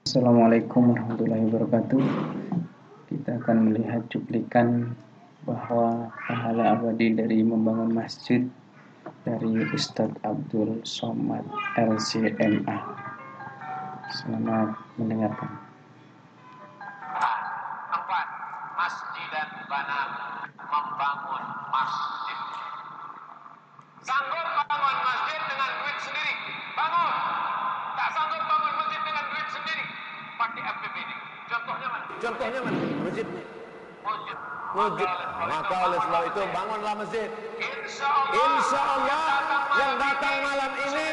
Assalamualaikum warahmatullahi wabarakatuh. Kita akan melihat cuplikan bahwa pahala abadi dari membangun masjid dari Ustadz Abdul Somad LCMA. Selamat mendengarkan. Empat, masjidan bana, membangun masjid. Sanggup bangun masjid dengan duit sendiri, bangun. Tak sanggup bangun masjid dengan duit sendiri, pakai APBD. Contohnya mana? Masjidnya. Masjid. Maka oleh sebab itu bangunlah masjid. Insya Allah Yang datang malam ini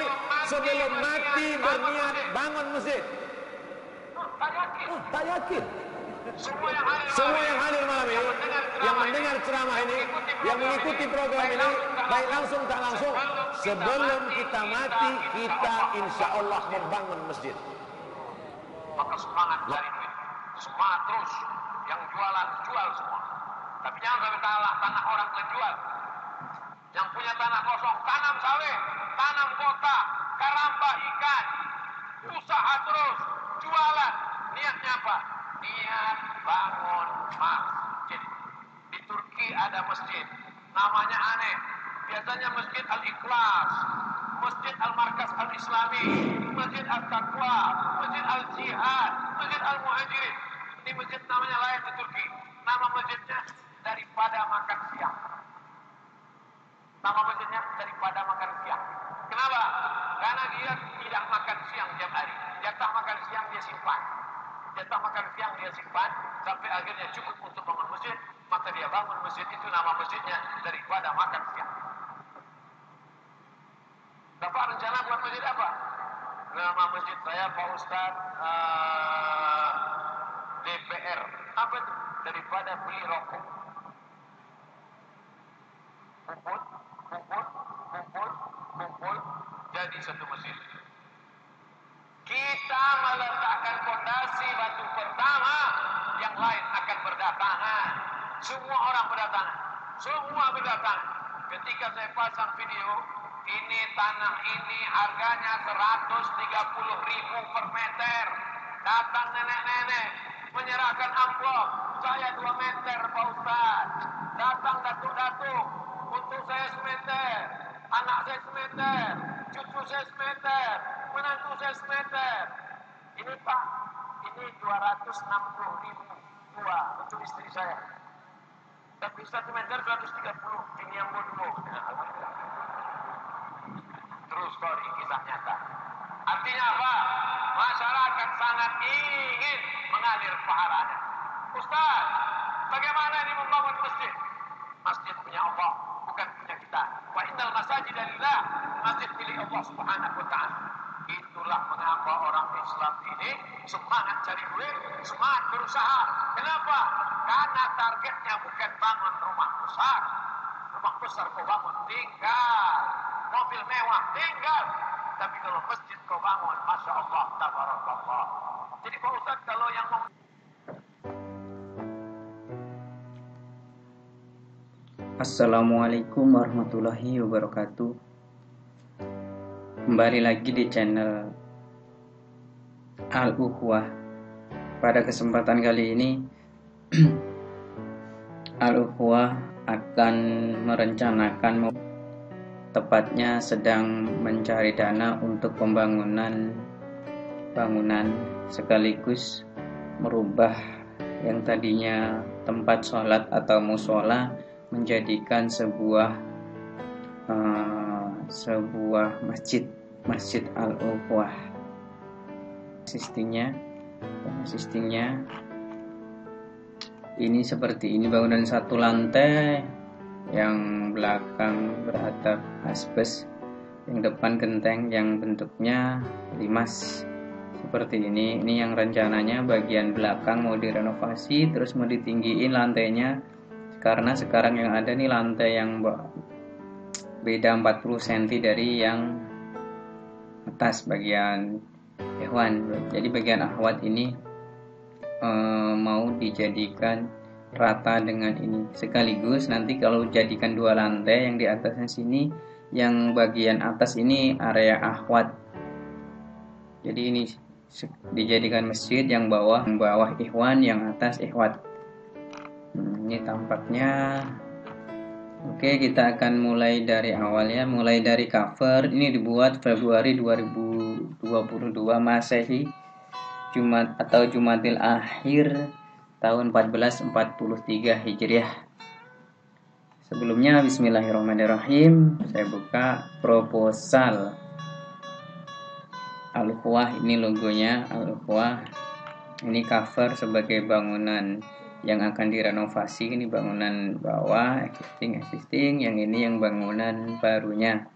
sebelum mati berniat bangun masjid. Tak yakin. Semua yang hadir malam ini, yang mendengar ceramah ini, yang mengikuti program ini, baik langsung tak langsung, sebelum kita mati, kita insya Allah membangun masjid. Maka semangat cari duit, semangat terus. Yang jualan jual semua, tapi jangan sampai tanah orang terjual. Yang punya tanah kosong, tanam sawit, tanam kota, karamba ikan, usaha terus, jualan. Niatnya apa? Niat bangun masjid. Di Turki ada masjid, namanya aneh. Biasanya Masjid Al-Ikhlas, Masjid Al-Markas Al-Islami, Masjid Al-Taqwa, Masjid Al-Jihad, Masjid Al-Muhajirin. Ini masjid namanya lain di Turki. Nama masjidnya daripada makan siang. Nama masjidnya daripada makan siang. Kenapa? Karena dia tidak makan siang tiap hari. Jatah makan siang dia simpan. Jatah makan siang dia simpan sampai akhirnya cukup untuk bangun masjid. Maka dia bangun masjid, itu nama masjidnya daripada makan siang. Bapak rencana buat masjid apa? Nama masjid saya Pak Ustadz DPR. Apa itu? Daripada beli rokok. Kumpul, jadi satu masjid. Kita meletakkan fondasi batu pertama, yang lain akan berdatangan. Semua orang berdatangan. Ketika saya pasang video, ini tanah ini harganya 130.000 per meter. Datang nenek-nenek menyerahkan amplop. Saya 2 meter Pak Ustaz. Datang datuk-datuk, untuk saya semeter, anak saya semeter, cucu saya semeter, menantu saya semeter. Ini Pak, ini 260.000 dua untuk istri saya. Tapi 1 meter 230, ini yang bodoh. True story, kisah nyata. Artinya apa? Masyarakat sangat ingin mengalir pahalanya. Ustaz, bagaimana ini membangun masjid? Masjid punya Allah, bukan punya kita. Wa innal masajida lillah, masjid milik Allah Subhanahu wa ta'ala. Itulah mengapa orang Islam ini semangat cari duit, semangat berusaha. Kenapa? Karena targetnya bukan bangun rumah besar. Rumah besar kau bangun tinggal, mobil mewah tinggal. Tapi kalau masjid kau bangun, Masya Allah, tabarakallah. Jadi Pak Ustaz, kalau yang mau Assalamualaikum warahmatullahi wabarakatuh. Kembali lagi di channel Al-Ukhwah. Pada kesempatan kali ini Al-Ukhwah akan merencanakan, tepatnya sedang mencari dana untuk pembangunan sekaligus merubah yang tadinya tempat sholat atau mushola menjadikan sebuah masjid Al-Ukhwah. Sistemnya ini seperti ini, bangunan 1 lantai, yang belakang beratap asbes, yang depan genteng yang bentuknya limas seperti ini. Ini yang rencananya bagian belakang mau direnovasi, terus mau ditinggiin lantainya, karena sekarang yang ada nih lantai yang beda 40 cm dari yang atas bagian hewan. Jadi bagian ahwat ini mau dijadikan rata dengan ini, sekaligus nanti kalau jadikan 2 lantai, yang di atasnya sini, yang bagian atas ini area ahwat. Jadi ini dijadikan masjid, yang bawah ikhwan, yang atas ikhwat. Ini tampaknya. Oke, kita akan mulai dari awal ya, mulai dari cover. Ini dibuat Februari 2022 Masehi, Jumatil Akhir tahun 1443 Hijriah. Sebelumnya bismillahirrahmanirrahim, saya buka proposal Al-Ukhuwah. Ini logonya Al-Ukhuwah. Ini cover sebagai bangunan yang akan direnovasi. Ini bangunan bawah existing, yang ini yang bangunan barunya.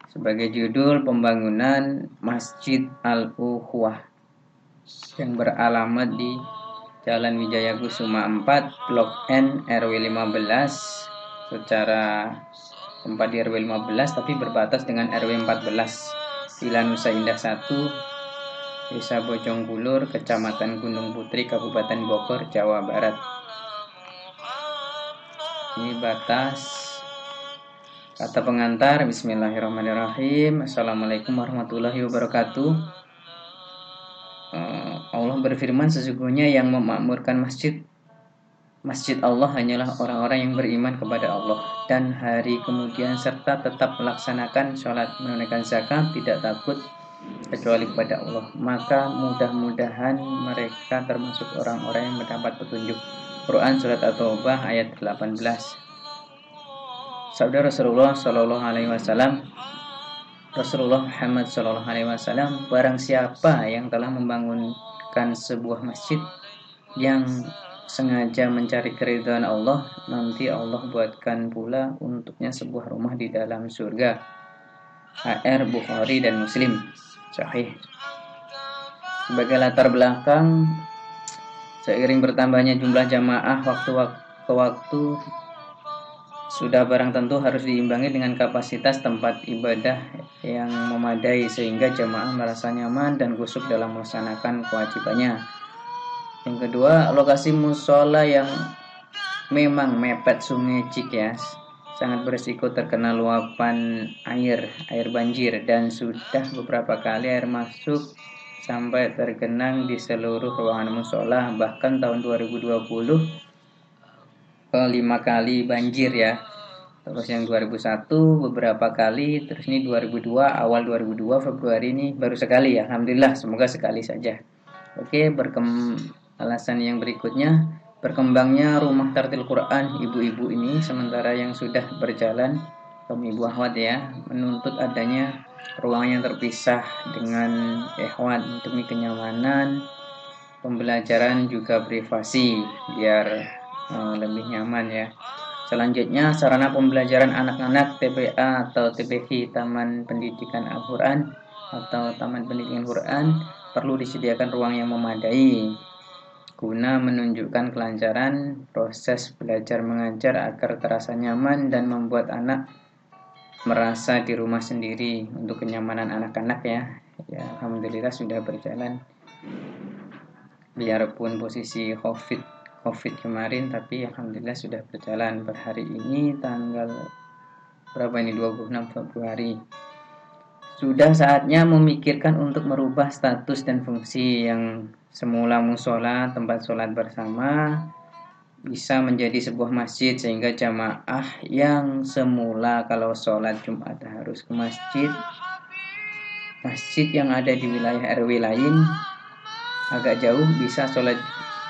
Sebagai judul, pembangunan Masjid Al-Ukhuwah yang beralamat di Jalan Wijaya Kusuma 4, Blok N, RW 15. Secara tempat di RW 15 tapi berbatas dengan RW 14. Villa Nusa Indah 1, Desa Bojongkulur, Kecamatan Gunung Putri, Kabupaten Bogor, Jawa Barat. Ini batas. Kata pengantar, bismillahirrahmanirrahim. Assalamualaikum warahmatullahi wabarakatuh. Allah berfirman, sesungguhnya yang memakmurkan Masjid Allah hanyalah orang-orang yang beriman kepada Allah dan hari kemudian serta tetap melaksanakan sholat, menunaikan zakat, tidak takut kecuali kepada Allah. Maka mudah-mudahan mereka termasuk orang-orang yang mendapat petunjuk. Quran Surat At-Taubah ayat 18. Sabda Rasulullah Sallallahu Alaihi Wasallam, Rasulullah Muhammad Sallallahu Alaihi Wasallam, barang siapa yang telah membangunkan sebuah masjid yang sengaja mencari keridhaan Allah, nanti Allah buatkan pula untuknya sebuah rumah di dalam surga. HR Bukhari dan Muslim, sahih. Sebagai latar belakang, seiring bertambahnya jumlah jamaah, waktu sudah barang tentu harus diimbangi dengan kapasitas tempat ibadah yang memadai sehingga jamaah merasa nyaman dan khusyuk dalam melaksanakan kewajibannya. Yang kedua, lokasi musola yang memang mepet Sungai Cikeas sangat berisiko terkena luapan air banjir, dan sudah beberapa kali air masuk sampai tergenang di seluruh ruangan musola. Bahkan tahun 2020 5 kali banjir ya. Terus yang 2001 beberapa kali, terus ini 2002, awal 2002 Februari ini baru sekali ya. Alhamdulillah, semoga sekali saja. Oke, alasan yang berikutnya, berkembangnya rumah tartil Quran ibu-ibu ini, sementara yang sudah berjalan kaum ibu akhwat ya, menuntut adanya ruang yang terpisah dengan ikhwan demi kenyamanan pembelajaran juga privasi biar lebih nyaman ya. Selanjutnya, sarana pembelajaran anak-anak TPA atau TPQ, Taman Pendidikan Al-Quran atau Taman Pendidikan Quran, perlu disediakan ruang yang memadai guna menunjukkan kelancaran proses belajar mengajar agar terasa nyaman dan membuat anak merasa di rumah sendiri. Untuk kenyamanan anak-anak ya, alhamdulillah sudah berjalan. Biarpun posisi COVID kemarin, tapi alhamdulillah sudah berjalan. Per hari ini tanggal berapa ini, 26 Februari. Sudah saatnya memikirkan untuk merubah status dan fungsi yang semula musola, tempat sholat bersama, bisa menjadi sebuah masjid, sehingga jamaah yang semula kalau sholat Jumat harus ke masjid yang ada di wilayah RW lain agak jauh, bisa sholat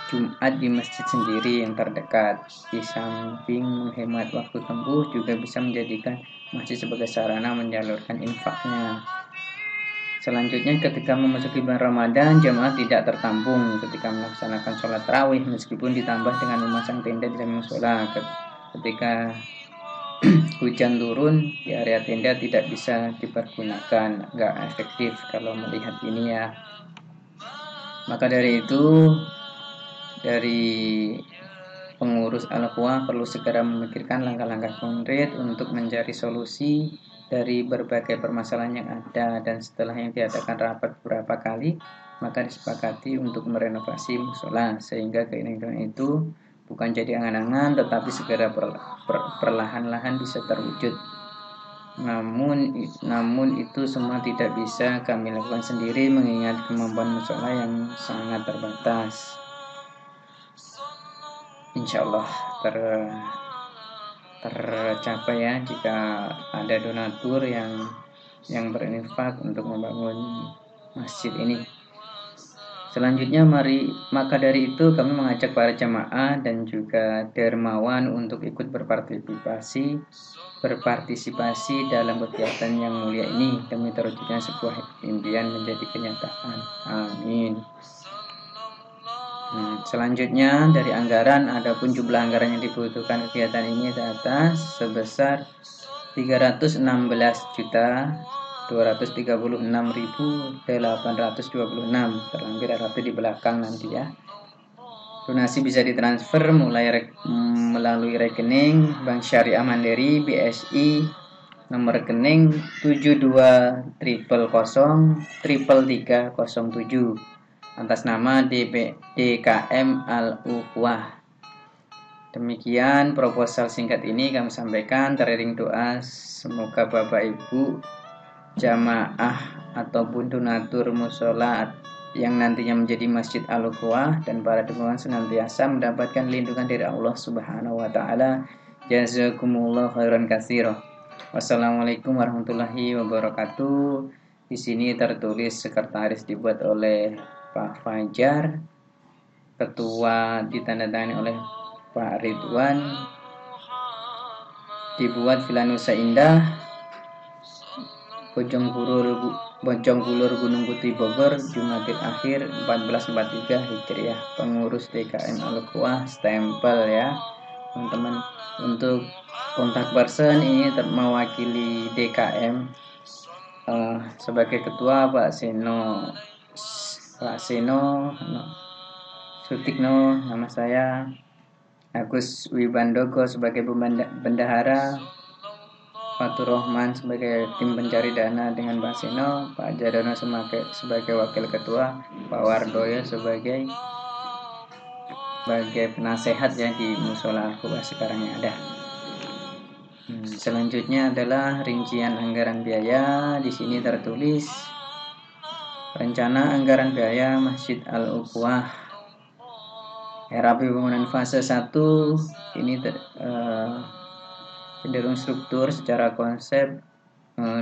Jumat di masjid sendiri yang terdekat. Di samping menghemat waktu tempuh, juga bisa menjadikan masjid sebagai sarana menyalurkan infaknya. Selanjutnya, ketika memasuki bulan Ramadan, jamaah tidak tertampung ketika melaksanakan sholat tarawih, meskipun ditambah dengan memasang tenda di dalam musola. Ketika hujan turun, di area tenda tidak bisa dipergunakan, nggak efektif kalau melihat ini ya. Maka dari itu, dari pengurus Al-Ukhuwah perlu segera memikirkan langkah-langkah konkret untuk mencari solusi dari berbagai permasalahan yang ada, dan setelah yang diadakan rapat beberapa kali, maka disepakati untuk merenovasi musola sehingga keinginan itu bukan jadi angan-angan tetapi segera perlahan-lahan bisa terwujud. Namun itu semua tidak bisa kami lakukan sendiri mengingat kemampuan musola yang sangat terbatas. Insya Allah tercapai ya jika ada donatur yang berinfak untuk membangun masjid ini. Selanjutnya maka dari itu kami mengajak para jamaah dan juga dermawan untuk ikut berpartisipasi dalam kegiatan yang mulia ini demi terwujudnya sebuah impian menjadi kenyataan. Amin. Selanjutnya dari anggaran, adapun jumlah anggaran yang dibutuhkan kegiatan ini atas sebesar 316.236.826, terlampir rapi di belakang nanti ya. Donasi bisa ditransfer melalui rekening Bank Syariah Mandiri BSI nomor rekening 7200030307 atas nama DKM Al-Ukhwah. Demikian proposal singkat ini kami sampaikan, teriring doa semoga Bapak Ibu jamaah ataupun donatur mushola yang nantinya menjadi Masjid Al-Ukhwah dan para dermawan senantiasa mendapatkan lindungan dari Allah Subhanahu wa taala. Jazakumullah khairan katsira. Wassalamualaikum warahmatullahi wabarakatuh. Di sini tertulis sekretaris dibuat oleh Pak Fajar, ketua ditandatangani oleh Pak Ridwan, dibuat Villa Nusa Indah, Bojong Kulur Gunung Putih Bogor, Jumadil Akhir 1443 Hijriah. Pengurus DKM Al-Ukhwah, stempel ya teman-teman. Untuk kontak person ini mewakili DKM sebagai ketua Pak Seno Sutikno, nama saya Agus Wibandogo sebagai bendahara, Fatur Rahman sebagai tim pencari dana dengan Pak Seno, Pak Jadono sebagai wakil ketua, Pak Wardoyo sebagai penasehat ya di Musola Al-Ukhwah sekarang yang ada. Selanjutnya adalah rincian anggaran biaya. Di sini tertulis rencana anggaran biaya Masjid Al-Ukhwah RAP bangunan fase 1 ini cenderung struktur secara konsep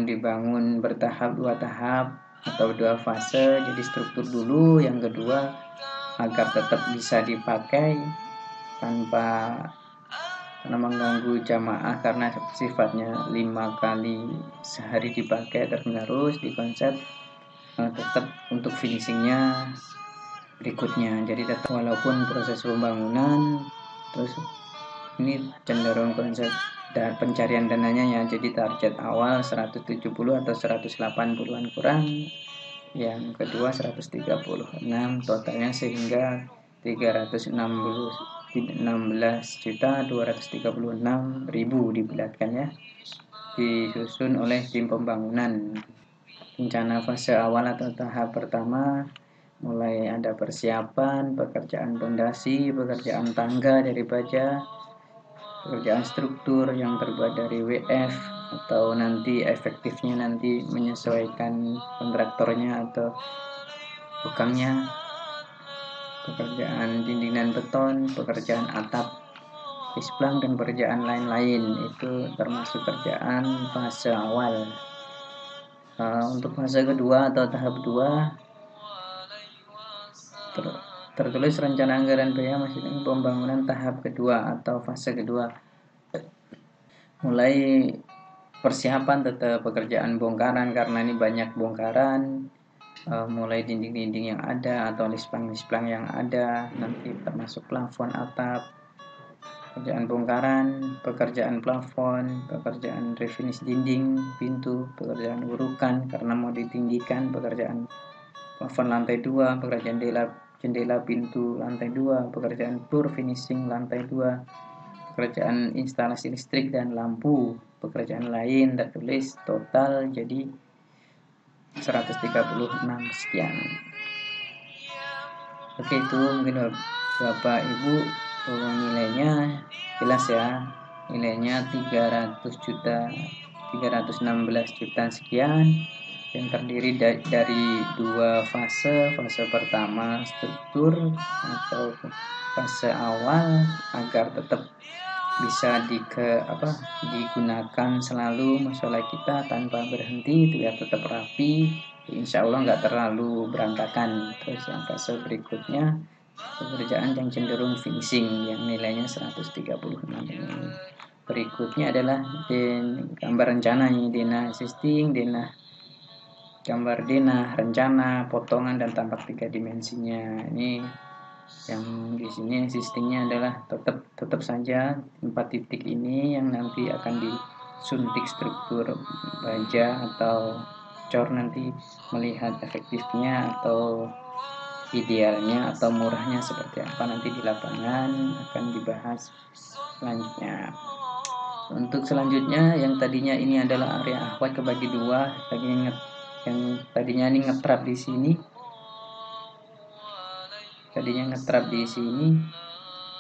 dibangun bertahap 2 tahap atau 2 fase. Jadi struktur dulu, yang kedua agar tetap bisa dipakai tanpa mengganggu jamaah karena sifatnya 5 kali sehari dipakai terus di konsep tetap untuk finishingnya berikutnya. Jadi tetap walaupun proses pembangunan terus ini cenderung konsep dan pencarian dananya ya, jadi target awal 170 atau 180-an kurang, yang kedua 136, totalnya sehingga 316.236.000 dibulatkan ya, disusun oleh tim pembangunan. Rencana fase awal atau tahap pertama mulai ada persiapan, pekerjaan pondasi, pekerjaan tangga dari baja, pekerjaan struktur yang terbuat dari WF atau nanti efektifnya nanti menyesuaikan kontraktornya atau tukangnya, pekerjaan dinding dan beton, pekerjaan atap, isplang dan pekerjaan lain-lain. Itu termasuk kerjaan fase awal. Untuk fase kedua atau tahap 2 tertulis rencana anggaran biaya Masjid pembangunan tahap kedua atau fase kedua. Mulai persiapan tetap pekerjaan bongkaran karena ini banyak bongkaran, mulai dinding-dinding yang ada atau lisplang yang ada, nanti termasuk plafon atap, pekerjaan bongkaran, pekerjaan plafon, pekerjaan refinish dinding, pintu, pekerjaan urukan karena mau ditinggikan, pekerjaan plafon lantai 2, pekerjaan jendela pintu lantai 2, pekerjaan floor finishing lantai 2, pekerjaan instalasi listrik dan lampu, pekerjaan lain tertulis total jadi 136 sekian. Oke, itu mungkin Bapak Ibu nilainya jelas ya, nilainya 300 juta 316 juta sekian, yang terdiri dari dua fase. Fase pertama struktur atau fase awal agar tetap bisa digunakan selalu musola kita tanpa berhenti, biar tetap rapi, insya Allah nggak terlalu berantakan. Terus yang fase berikutnya pekerjaan yang cenderung finishing yang nilainya 136 ini. Berikutnya adalah gambar rencananya, denah existing, gambar denah, rencana, potongan dan tampak 3 dimensinya. Ini yang di sini existingnya adalah tetap saja 4 titik ini yang nanti akan disuntik struktur baja atau cor, nanti melihat efektifnya atau idealnya atau murahnya seperti apa nanti di lapangan akan dibahas selanjutnya. Untuk selanjutnya yang tadinya ini adalah area akhwat kebagi dua, yang tadinya ini ngetrap di sini,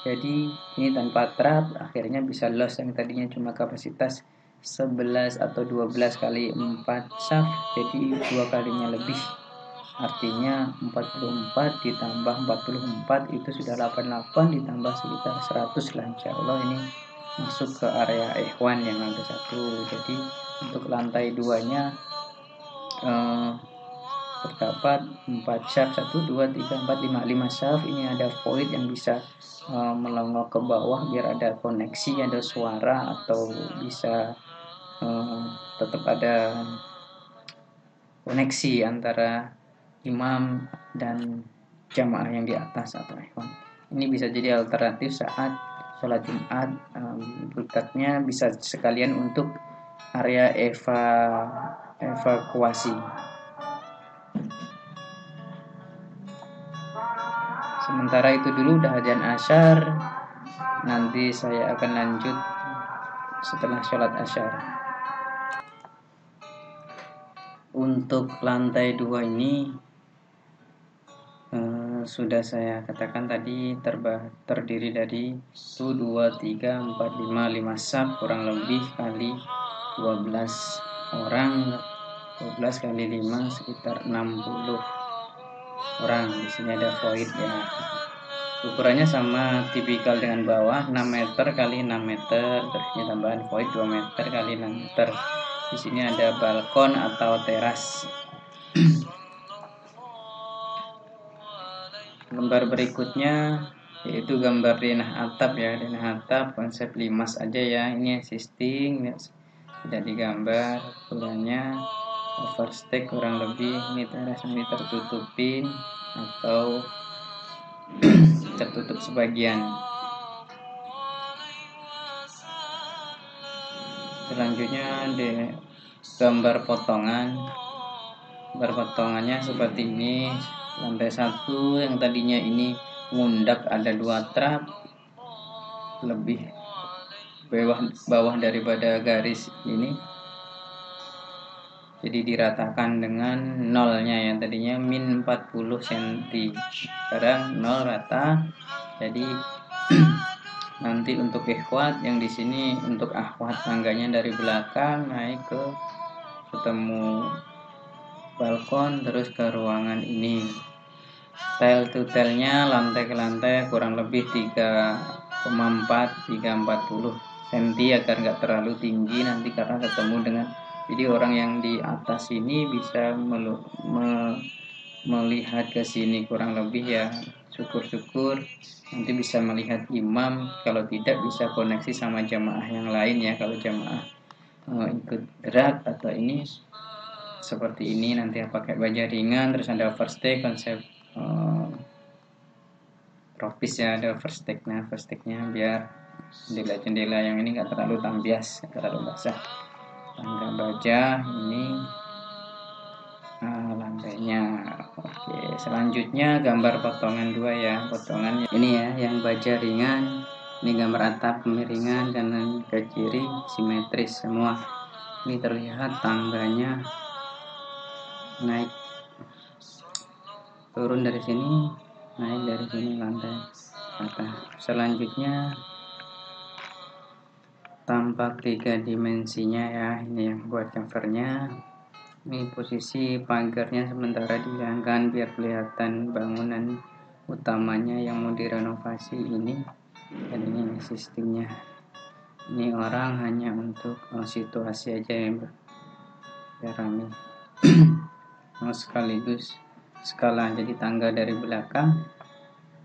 jadi ini tanpa trap akhirnya bisa loss. Yang tadinya cuma kapasitas 11 atau 12 kali 4 shaft jadi 2 kalinya lebih, artinya 44 ditambah 44 itu sudah 88, ditambah sekitar 100 lah, insya Allah ini masuk ke area ikhwan yang lantai 1. Jadi untuk lantai 2 nya terdapat 4 shaft, 1, 2, 3, 4, 5 shaft. Ini ada void yang bisa melongok ke bawah biar ada koneksi, ada suara, atau bisa tetap ada koneksi antara imam dan jamaah yang di atas atau ikhwan. Ini bisa jadi alternatif saat sholat Jumat, berikutnya bisa sekalian untuk area evakuasi. Sementara itu dulu, udah azan asyar, nanti saya akan lanjut setelah sholat asyar. Untuk lantai 2 ini sudah saya katakan tadi terdiri dari 1, 2, 3, 4, 5 shaft kurang lebih kali 12 orang, 12 kali 5 sekitar 60 orang. Di sini ada void ya. Ukurannya sama tipikal dengan bawah, 6 meter kali 6 meter, terus ini tambahan void 2 meter kali 6 meter. Di sini ada balkon atau teras. Gambar berikutnya yaitu gambar denah atap ya, denah atap konsep limas aja ya. Ini existing ya, tidak digambar. Ukurannya overstack kurang lebih, ini teras ini tertutupin atau tertutup sebagian. Selanjutnya ada gambar potongan. Gambar potongannya seperti ini. Lantai 1 yang tadinya ini ngundak ada 2 trap, lebih bawah daripada garis ini, jadi diratakan dengan nolnya. Yang tadinya min 40 cm sekarang 0 rata. Jadi nanti untuk ikhwat yang di sini, untuk akhwat tangganya dari belakang naik ke ketemu balkon terus ke ruangan ini. Tile to tile-nya lantai ke lantai kurang lebih 3,40 cm agar nggak terlalu tinggi nanti karena ketemu dengan, jadi orang yang di atas ini bisa melihat ke sini kurang lebih ya, syukur-syukur nanti bisa melihat imam, kalau tidak bisa koneksi sama jamaah yang lain ya. Kalau jamaah ikut gerak atau ini seperti ini nanti pakai baja ringan, terus ada overstay konsep tropis ya, ada overstacknya biar jendela yang ini nggak terlalu tambias, terlalu basah. Tangga baja ini lantainya. Oke, selanjutnya gambar potongan 2 ya. Potongan ini ya yang baja ringan. Ini gambar atap kemiringan kanan ke kiri simetris semua. Ini terlihat tangganya naik turun dari sini, naik dari sini lantai atas. Selanjutnya tampak 3 dimensinya ya. Ini yang buat covernya. Ini posisi pagarnya sementara dihilangkan biar kelihatan bangunan utamanya yang mau direnovasi ini. Dan ini sistemnya. Ini orang hanya untuk situasi aja ya, biar rame. Sekaligus skala jadi tangga dari belakang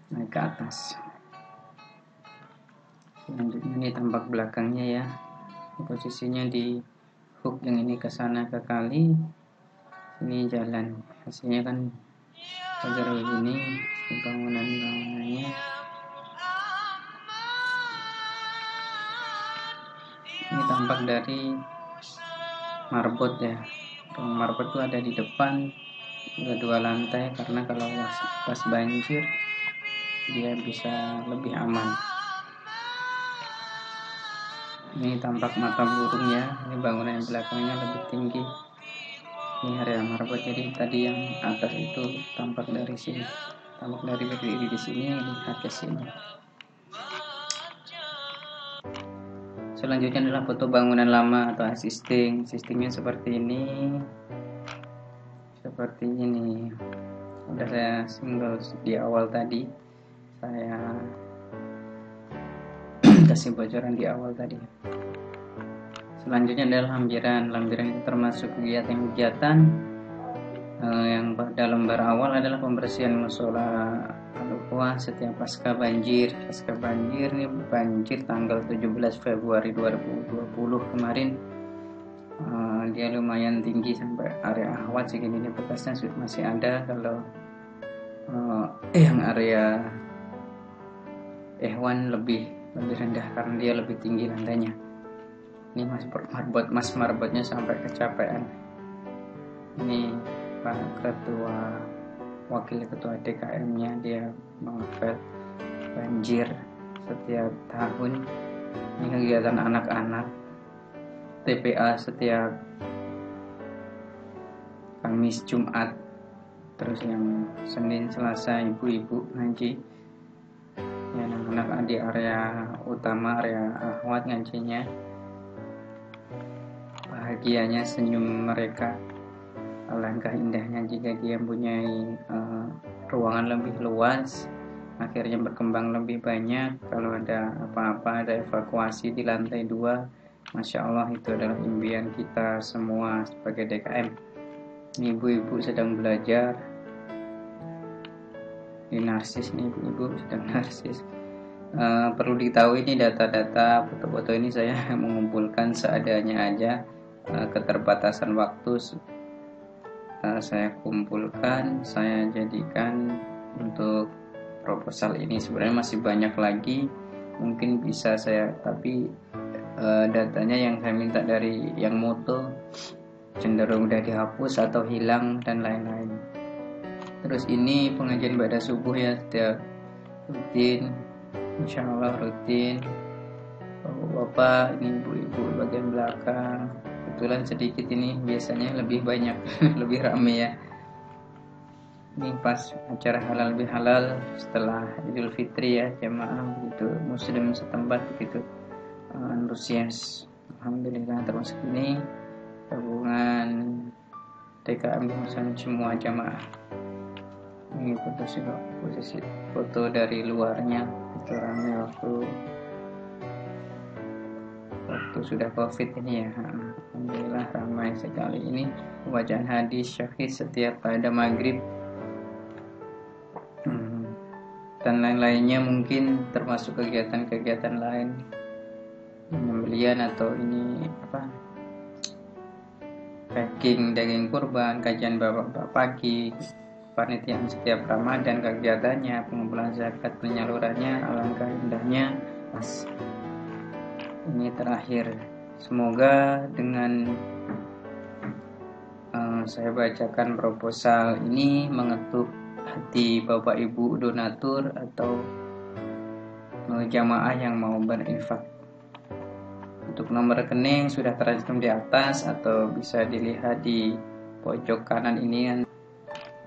naik ke atas. Selanjutnya ini tampak belakangnya ya. Posisinya di hook yang ini ke sana ke kali, ini jalan. Hasilnya kan pagar begini, bangunannya. Ini tampak dari marbot ya. Marbot itu ada di depan, ada 2 lantai karena kalau pas banjir dia bisa lebih aman. Ini tampak mata burung ya. Ini bangunan yang belakangnya lebih tinggi. Ini area marbot, jadi tadi yang atas itu tampak dari sini, tampak dari berdiri di sini, lihat ke sini. Selanjutnya adalah foto bangunan lama atau existing. Sistemnya seperti ini. Seperti ini. Udah saya single di awal tadi. Saya kasih bocoran di awal tadi. Selanjutnya adalah lampiran. Lampiran itu termasuk kegiatan-kegiatan yang pada lembar awal adalah pembersihan musola Al-Ukhwah setiap pasca banjir. Pasca banjir ini banjir tanggal 17 Februari 2020 kemarin. Dia lumayan tinggi sampai area Ahwat segini, ini bekasnya masih ada. Kalau yang area Ehwan lebih rendah karena dia lebih tinggi lantainya. Ini marbotnya sampai kecapean. Ini Pak Ketua, Wakil Ketua DKM-nya, dia mengapel banjir setiap tahun. Ini kegiatan anak-anak, TPA setiap Kamis, Jumat, terus yang Senin, Selasa ibu-ibu ngaji. Ya, anak-anak di area utama, area Ahwat ngajinya. Bahagianya senyum mereka. Alangkah indahnya jika dia mempunyai ruangan lebih luas, akhirnya berkembang lebih banyak. Kalau ada apa-apa, ada evakuasi di lantai 2, Masya Allah, itu adalah impian kita semua sebagai DKM. Ini ibu-ibu sedang belajar. Ini narsis nih, ibu-ibu sedang narsis. Perlu diketahui ini data-data foto-foto ini saya mengumpulkan seadanya aja. Keterbatasan waktu saya kumpulkan, saya jadikan untuk proposal ini. Sebenarnya masih banyak lagi, mungkin bisa saya, tapi datanya yang saya minta dari yang moto cenderung udah dihapus atau hilang dan lain-lain. Terus ini pengajian pada subuh ya, setiap rutin, insya Allah rutin. Bapak, ini ibu-ibu bagian belakang. Kebetulan sedikit ini, biasanya lebih banyak, lebih rame ya. Ini pas acara halal bihalal setelah Idul Fitri ya, jemaah begitu, muslim setempat begitu antusias. Alhamdulillah, termasuk ini gabungan DKM semua jamaah. Ini posisi foto dari luarnya, itu ramai waktu sudah COVID ini ya. Alhamdulillah ramai sekali. Ini pembacaan hadis syahid setiap pada maghrib dan lain-lainnya, mungkin termasuk kegiatan-kegiatan lain, pembelian atau ini packing daging kurban, kajian bapak-bapak pagi, panitiaan setiap Ramadan, kegiatannya, pengumpulan zakat, penyalurannya, alangkah indahnya. Mas, ini terakhir. Semoga dengan saya bacakan proposal ini mengetuk hati Bapak Ibu donatur atau jamaah yang mau berinfak. Untuk nomor rekening sudah tercantum di atas atau bisa dilihat di pojok kanan ini.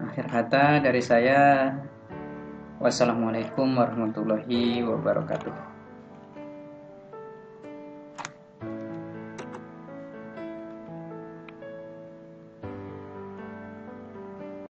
Akhir kata dari saya, wassalamualaikum warahmatullahi wabarakatuh.